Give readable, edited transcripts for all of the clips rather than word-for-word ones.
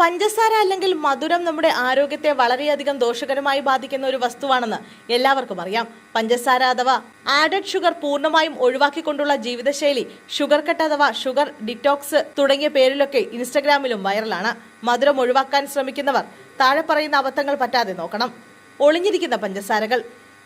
പഞ്ചസാര അല്ലെങ്കിൽ മധുരം നമ്മുടെ ആരോഗ്യത്തെ വളരെയധികം ദോഷകരമായി ബാധിക്കുന്ന ഒരു വസ്തുവാണെന്ന് എല്ലാവർക്കും അറിയാം. പഞ്ചസാര അഥവാ ആഡഡ് ഷുഗർ പൂർണ്ണമായും ഒഴിവാക്കിക്കൊണ്ടുള്ള ജീവിതശൈലി, ഷുഗർ കട്ട് അഥവാ ഷുഗർ ഡിറ്റോക്സ് തുടങ്ങിയ പേരിലൊക്കെ ഇൻസ്റ്റഗ്രാമിലും വൈറലാണ്. മധുരം ഒഴിവാക്കാൻ ശ്രമിക്കുന്നവർ താഴെ പറയുന്ന അബദ്ധങ്ങൾ പറ്റാതെ നോക്കണം. ഒളിഞ്ഞിരിക്കുന്ന പഞ്ചസാരകൾ.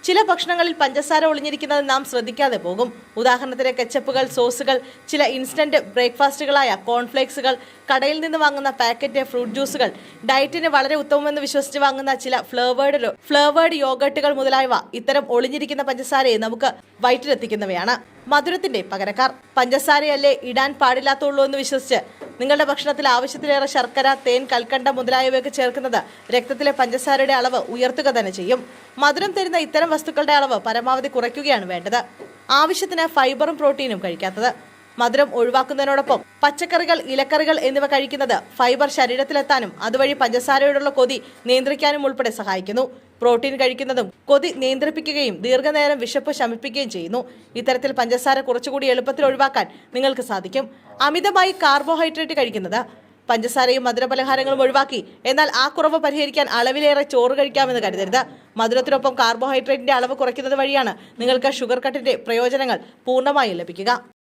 ചില ഭക്ഷണങ്ങളിൽ പഞ്ചസാര ഒളിഞ്ഞിരിക്കുന്നത് നാം ശ്രദ്ധിക്കാതെ പോകും. ഉദാഹരണത്തിന് കെച്ചപ്പുകൾ, സോസുകൾ, ചില ഇൻസ്റ്റന്റ് ബ്രേക്ക്ഫാസ്റ്റുകളായ കോൺഫ്ലേക്സുകൾ, കടയിൽ നിന്ന് വാങ്ങുന്ന പാക്കറ്റ് ഫ്രൂട്ട് ജ്യൂസുകൾ, ഡയറ്റിന് വളരെ ഉത്തമമെന്ന് വിശ്വസിച്ച് വാങ്ങുന്ന ചില ഫ്ലേവേർഡ് യോഗട്ടുകൾ മുതലായവ ഇത്തരം ഒളിഞ്ഞിരിക്കുന്ന പഞ്ചസാരയെ നമുക്ക് വയറ്റിലെത്തിക്കുന്നവയാണ്. മധുരത്തിന്റെ പകരക്കാർ. പഞ്ചസാരയല്ലേ ഇടാൻ പാടില്ലാത്തുള്ളൂ എന്ന് വിശ്വസിച്ച് നിങ്ങളുടെ ഭക്ഷണത്തിൽ ആവശ്യത്തിലേറെ ശർക്കര, തേൻ, കൽക്കണ്ടം മുതലായവയൊക്കെ ചേർക്കുന്നത് രക്തത്തിലെ പഞ്ചസാരയുടെ അളവ് ഉയർത്തുക തന്നെ ചെയ്യും. മധുരം തരുന്ന ഇത്തരം വസ്തുക്കളുടെ അളവ് പരമാവധി കുറയ്ക്കുകയാണ് വേണ്ടത്. ആവശ്യത്തിന് ഫൈബറും പ്രോട്ടീനും കഴിക്കാത്തത്. മധുരം ഒഴിവാക്കുന്നതിനോടൊപ്പം പച്ചക്കറികൾ, ഇലക്കറികൾ എന്നിവ കഴിക്കുന്നത് ഫൈബർ ശരീരത്തിലെത്താനും അതുവഴി പഞ്ചസാരയോടുള്ള കൊതി നിയന്ത്രിക്കാനും ഉൾപ്പെടെ സഹായിക്കുന്നു. പ്രോട്ടീൻ കഴിക്കുന്നതും കൊതി നിയന്ത്രിപ്പിക്കുകയും ദീർഘനേരം വിശപ്പ് ശമിപ്പിക്കുകയും ചെയ്യുന്നു. ഇത്തരത്തിൽ പഞ്ചസാര കുറച്ചുകൂടി എളുപ്പത്തിൽ ഒഴിവാക്കാൻ നിങ്ങൾക്ക് സാധിക്കും. അമിതമായി കാർബോഹൈഡ്രേറ്റ് കഴിക്കുന്നത്. പഞ്ചസാരയും മധുരപലഹാരങ്ങളും ഒഴിവാക്കി എന്നാൽ ആ കുറവ് പരിഹരിക്കാൻ അളവിലേറെ ചോറ് കഴിക്കാമെന്ന് കരുതരുത്. മധുരത്തിനൊപ്പം കാർബോഹൈഡ്രേറ്റിന്റെ അളവ് കുറയ്ക്കുന്നത് വഴിയാണ് നിങ്ങൾക്ക് ഷുഗർ കട്ടിന്റെ പ്രയോജനങ്ങൾ പൂർണ്ണമായും ലഭിക്കുക.